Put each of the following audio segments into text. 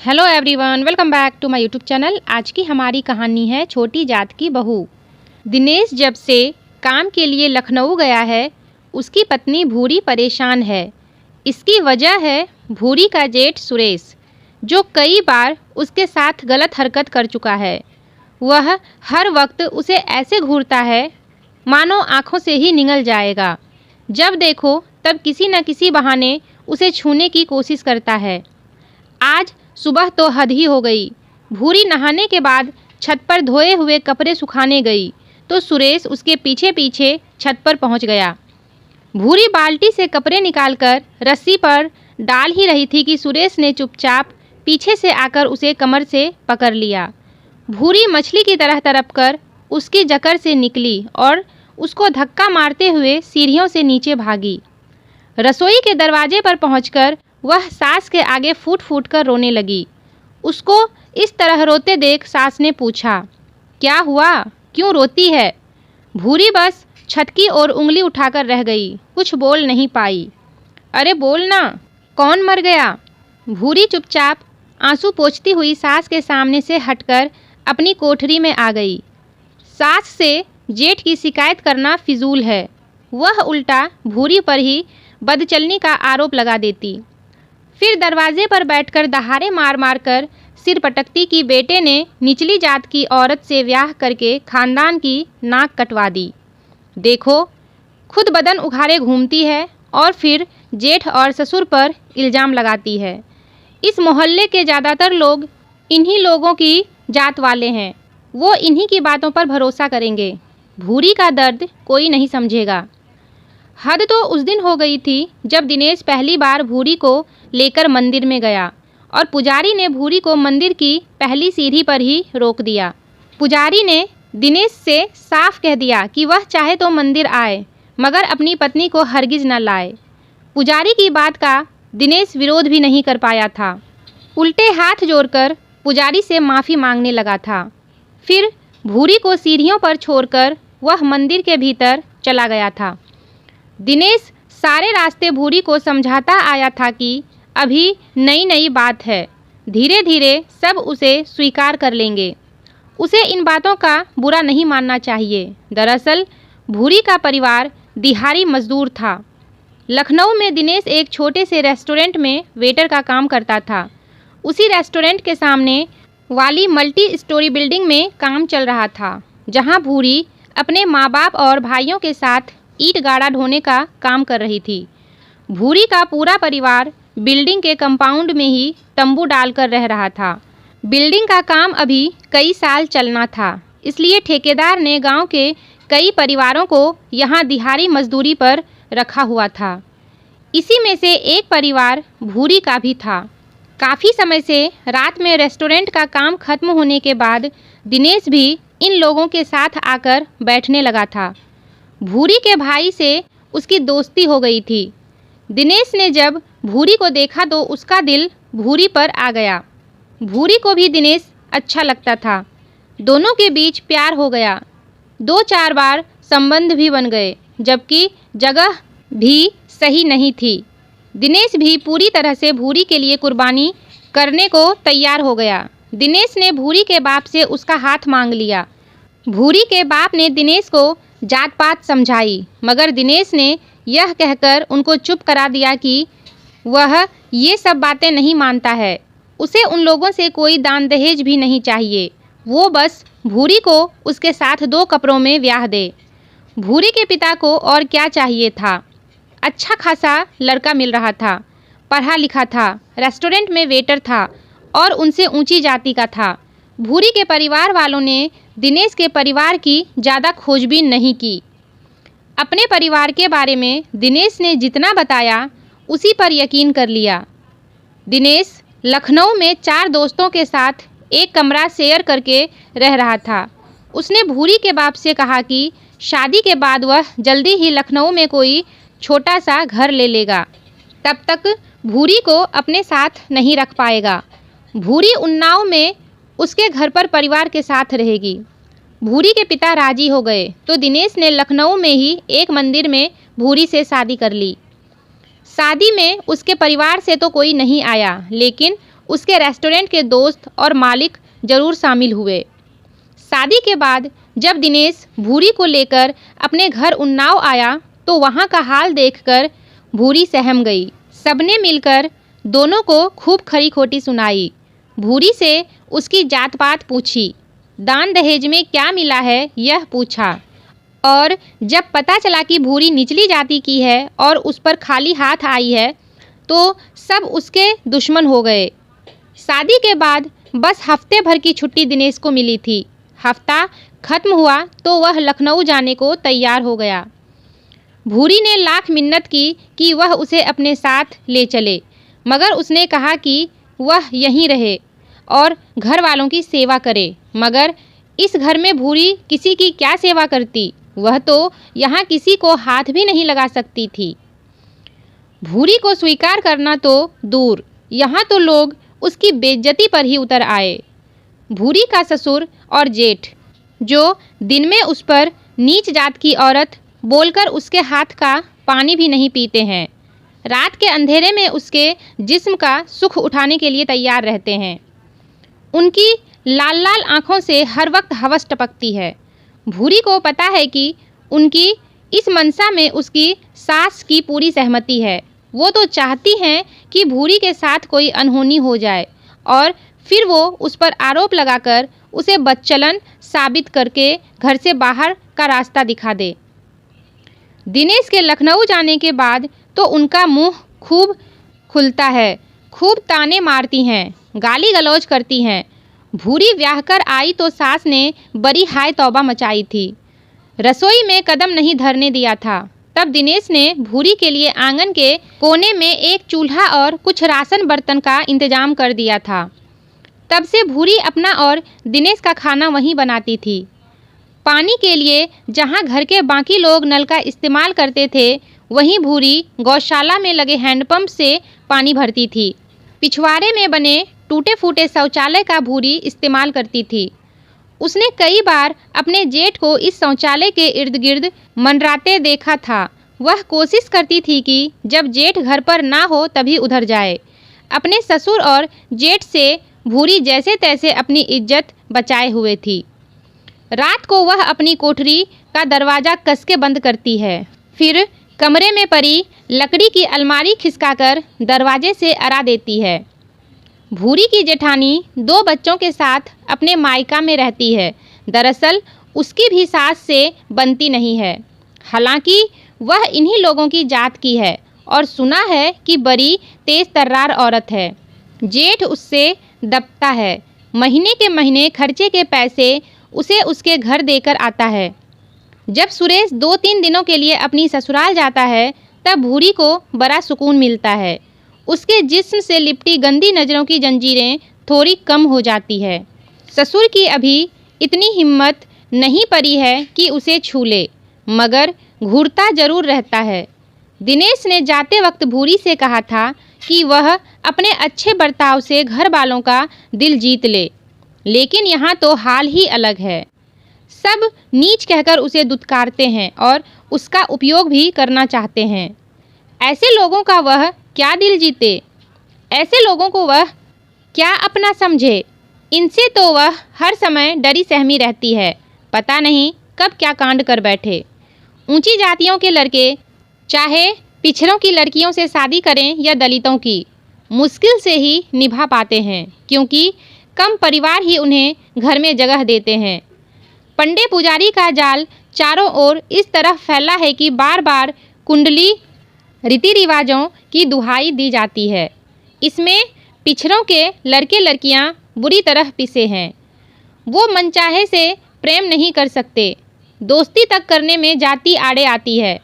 Hello everyone, welcome back to my YouTube channel. आज की हमारी कहानी है छोटी जात की बहू। दिनेश जब से काम के लिए लखनऊ गया है, उसकी पत्नी भूरी परेशान है। इसकी वजह है भूरी का जेठ सुरेश, जो कई बार उसके साथ गलत हरकत कर चुका है। वह हर वक्त उसे ऐसे घूरता है मानो आँखों से ही निगल जाएगा। जब देखो तब किसी न किसी बहाने उसे छूने की कोशिश करता है। आज सुबह तो हद ही हो गई। भूरी नहाने के बाद छत पर धोए हुए कपड़े सुखाने गई तो सुरेश उसके पीछे पीछे छत पर पहुंच गया। भूरी बाल्टी से कपड़े निकालकर रस्सी पर डाल ही रही थी कि सुरेश ने चुपचाप पीछे से आकर उसे कमर से पकड़ लिया। भूरी मछली की तरह तड़प कर उसकी जकड़ से निकली और उसको धक्का मारते हुए सीढ़ियों से नीचे भागी। रसोई के दरवाजे पर पहुंचकर वह सास के आगे फूट फूट कर रोने लगी। उसको इस तरह रोते देख सास ने पूछा, क्या हुआ, क्यों रोती है? भूरी बस छत की ओर उंगली उठाकर रह गई, कुछ बोल नहीं पाई। अरे बोल ना, कौन मर गया? भूरी चुपचाप आंसू पोंछती हुई सास के सामने से हटकर अपनी कोठरी में आ गई। सास से जेठ की शिकायत करना फिजूल है। वह उल्टा भूरी पर ही बदचलनी का आरोप लगा देती। फिर दरवाजे पर बैठकर दहाड़े मार मार कर सिर पटकती कि बेटे ने निचली जात की औरत से ब्याह करके खानदान की नाक कटवा दी। देखो, खुद बदन उघाड़े घूमती है और फिर जेठ और ससुर पर इल्ज़ाम लगाती है। इस मोहल्ले के ज़्यादातर लोग इन्हीं लोगों की जात वाले हैं। वो इन्हीं की बातों पर भरोसा करेंगे। भूरी का दर्द कोई नहीं समझेगा। हद तो उस दिन हो गई थी जब दिनेश पहली बार भूरी को लेकर मंदिर में गया और पुजारी ने भूरी को मंदिर की पहली सीढ़ी पर ही रोक दिया। पुजारी ने दिनेश से साफ कह दिया कि वह चाहे तो मंदिर आए मगर अपनी पत्नी को हरगिज न लाए। पुजारी की बात का दिनेश विरोध भी नहीं कर पाया था। उल्टे हाथ जोड़कर पुजारी से माफ़ी मांगने लगा था। फिर भूरी को सीढ़ियों पर छोड़कर वह मंदिर के भीतर चला गया था। दिनेश सारे रास्ते भूरी को समझाता आया था कि अभी नई नई बात है, धीरे धीरे सब उसे स्वीकार कर लेंगे। उसे इन बातों का बुरा नहीं मानना चाहिए। दरअसल भूरी का परिवार दिहाड़ी मजदूर था। लखनऊ में दिनेश एक छोटे से रेस्टोरेंट में वेटर का काम करता था। उसी रेस्टोरेंट के सामने वाली मल्टी स्टोरी बिल्डिंग में काम चल रहा था, जहां भूरी अपने माँ बाप और भाइयों के साथ ईंट गाड़ा ढोने का काम कर रही थी। भूरी का पूरा परिवार बिल्डिंग के कंपाउंड में ही तंबू डालकर रह रहा था। बिल्डिंग का काम अभी कई साल चलना था, इसलिए ठेकेदार ने गांव के कई परिवारों को यहां दिहाड़ी मजदूरी पर रखा हुआ था। इसी में से एक परिवार भूरी का भी था। काफ़ी समय से रात में रेस्टोरेंट का काम खत्म होने के बाद दिनेश भी इन लोगों के साथ आकर बैठने लगा था। भूरी के भाई से उसकी दोस्ती हो गई थी। दिनेश ने जब भूरी को देखा तो उसका दिल भूरी पर आ गया। भूरी को भी दिनेश अच्छा लगता था। दोनों के बीच प्यार हो गया। 2-4 बार संबंध भी बन गए, जबकि जगह भी सही नहीं थी। दिनेश भी पूरी तरह से भूरी के लिए कुर्बानी करने को तैयार हो गया। दिनेश ने भूरी के बाप से उसका हाथ मांग लिया। भूरी के बाप ने दिनेश को जात पात समझाई, मगर दिनेश ने यह कहकर उनको चुप करा दिया कि वह ये सब बातें नहीं मानता है। उसे उन लोगों से कोई दान दहेज भी नहीं चाहिए। वो बस भूरी को उसके साथ 2 कपड़ों में ब्याह दे। भूरी के पिता को और क्या चाहिए था? अच्छा खासा लड़का मिल रहा था, पढ़ा लिखा था, रेस्टोरेंट में वेटर था और उनसे ऊंची जाति का था। भूरी के परिवार वालों ने दिनेश के परिवार की ज़्यादा खोजबीन नहीं की। अपने परिवार के बारे में दिनेश ने जितना बताया उसी पर यकीन कर लिया। दिनेश लखनऊ में 4 दोस्तों के साथ एक कमरा शेयर करके रह रहा था। उसने भूरी के बाप से कहा कि शादी के बाद वह जल्दी ही लखनऊ में कोई छोटा सा घर ले लेगा। तब तक भूरी को अपने साथ नहीं रख पाएगा। भूरी उन्नाव में उसके घर पर परिवार के साथ रहेगी। भूरी के पिता राजी हो गए तो दिनेश ने लखनऊ में ही एक मंदिर में भूरी से शादी कर ली। शादी में उसके परिवार से तो कोई नहीं आया, लेकिन उसके रेस्टोरेंट के दोस्त और मालिक जरूर शामिल हुए। शादी के बाद जब दिनेश भूरी को लेकर अपने घर उन्नाव आया तो वहाँ का हाल देखकर भूरी सहम गई। सबने मिलकर दोनों को खूब खरी खोटी सुनाई। भूरी से उसकी जात पात पूछी, दान दहेज में क्या मिला है यह पूछा, और जब पता चला कि भूरी निचली जाति की है और उस पर खाली हाथ आई है तो सब उसके दुश्मन हो गए। शादी के बाद बस हफ्ते भर की छुट्टी दिनेश को मिली थी। हफ्ता खत्म हुआ तो वह लखनऊ जाने को तैयार हो गया। भूरी ने लाख मिन्नत की कि वह उसे अपने साथ ले चले, मगर उसने कहा कि वह यहीं रहे और घर वालों की सेवा करे। मगर इस घर में भूरी किसी की क्या सेवा करती, वह तो यहाँ किसी को हाथ भी नहीं लगा सकती थी। भूरी को स्वीकार करना तो दूर, यहाँ तो लोग उसकी बेइज्जती पर ही उतर आए। भूरी का ससुर और जेठ, जो दिन में उस पर नीच जात की औरत बोलकर उसके हाथ का पानी भी नहीं पीते हैं, रात के अंधेरे में उसके जिस्म का सुख उठाने के लिए तैयार रहते हैं। उनकी लाल लाल आँखों से हर वक्त हवस टपकती है। भूरी को पता है कि उनकी इस मनसा में उसकी सास की पूरी सहमति है। वो तो चाहती हैं कि भूरी के साथ कोई अनहोनी हो जाए और फिर वो उस पर आरोप लगाकर उसे बदचलन साबित करके घर से बाहर का रास्ता दिखा दे। दिनेश के लखनऊ जाने के बाद तो उनका मुंह खूब खुलता है, खूब ताने मारती हैं, गाली गलौज करती हैं। भूरी ब्याह कर आई तो सास ने बड़ी हाय तौबा मचाई थी, रसोई में कदम नहीं धरने दिया था। तब दिनेश ने भूरी के लिए आंगन के कोने में एक चूल्हा और कुछ राशन बर्तन का इंतजाम कर दिया था। तब से भूरी अपना और दिनेश का खाना वहीं बनाती थी। पानी के लिए जहां घर के बाकी लोग नल का इस्तेमाल करते थे, वहीं भूरी गौशाला में लगे हैंडपंप से पानी भरती थी। पिछवाड़े में बने टूटे फूटे शौचालय का भूरी इस्तेमाल करती थी। उसने कई बार अपने जेठ को इस शौचालय के इर्द गिर्द मंडराते देखा था। वह कोशिश करती थी कि जब जेठ घर पर ना हो तभी उधर जाए। अपने ससुर और जेठ से भूरी जैसे तैसे अपनी इज्जत बचाए हुए थी। रात को वह अपनी कोठरी का दरवाज़ा कस के बंद करती है, फिर कमरे में पड़ी लकड़ी की अलमारी खिसकाकर दरवाजे से अरा देती है। भूरी की जेठानी 2 बच्चों के साथ अपने मायका में रहती है। दरअसल उसकी भी सास से बनती नहीं है, हालांकि वह इन्हीं लोगों की जात की है और सुना है कि बड़ी तेज तर्रार औरत है। जेठ उससे दबता है, महीने के महीने खर्चे के पैसे उसे उसके घर देकर आता है। जब सुरेश 2-3 दिनों के लिए अपनी ससुराल जाता है तब भूरी को बड़ा सुकून मिलता है। उसके जिस्म से लिपटी गंदी नज़रों की जंजीरें थोड़ी कम हो जाती है। ससुर की अभी इतनी हिम्मत नहीं पड़ी है कि उसे छू ले, मगर घूरता जरूर रहता है। दिनेश ने जाते वक्त भूरी से कहा था कि वह अपने अच्छे बर्ताव से घर वालों का दिल जीत ले, लेकिन यहाँ तो हाल ही अलग है। सब नीच कहकर उसे दुत्कारते हैं और उसका उपयोग भी करना चाहते हैं। ऐसे लोगों का वह क्या दिल जीते, ऐसे लोगों को वह क्या अपना समझे। इनसे तो वह हर समय डरी सहमी रहती है, पता नहीं कब क्या कांड कर बैठे। ऊंची जातियों के लड़के चाहे पिछड़ों की लड़कियों से शादी करें या दलितों की, मुश्किल से ही निभा पाते हैं, क्योंकि कम परिवार ही उन्हें घर में जगह देते हैं। पंडे पुजारी का जाल चारों ओर इस तरह फैला है कि बार बार कुंडली रीति रिवाजों की दुहाई दी जाती है। इसमें पिछड़ों के लड़के लड़कियां बुरी तरह पिसे हैं। वो मनचाहे से प्रेम नहीं कर सकते, दोस्ती तक करने में जाति आड़े आती है।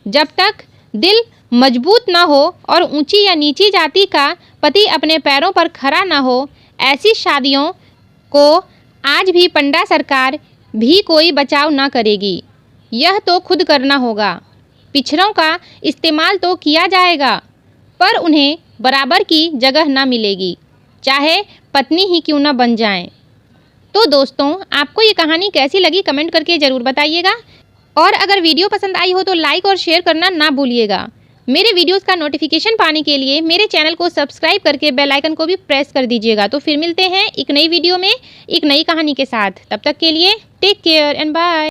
जब तक दिल मजबूत न हो और ऊंची या नीची जाति का पति अपने पैरों पर खड़ा न हो, ऐसी शादियों को आज भी पंडा सरकार भी कोई बचाव न करेगी। यह तो खुद करना होगा। पिछड़ों का इस्तेमाल तो किया जाएगा, पर उन्हें बराबर की जगह न मिलेगी, चाहे पत्नी ही क्यों न बन जाएं। तो दोस्तों, आपको ये कहानी कैसी लगी कमेंट करके ज़रूर बताइएगा, और अगर वीडियो पसंद आई हो तो लाइक और शेयर करना ना भूलिएगा। मेरे वीडियोस का नोटिफिकेशन पाने के लिए मेरे चैनल को सब्सक्राइब करके बेल आइकन को भी प्रेस कर दीजिएगा। तो फिर मिलते हैं एक नई वीडियो में एक नई कहानी के साथ। तब तक के लिए टेक केयर एंड बाय।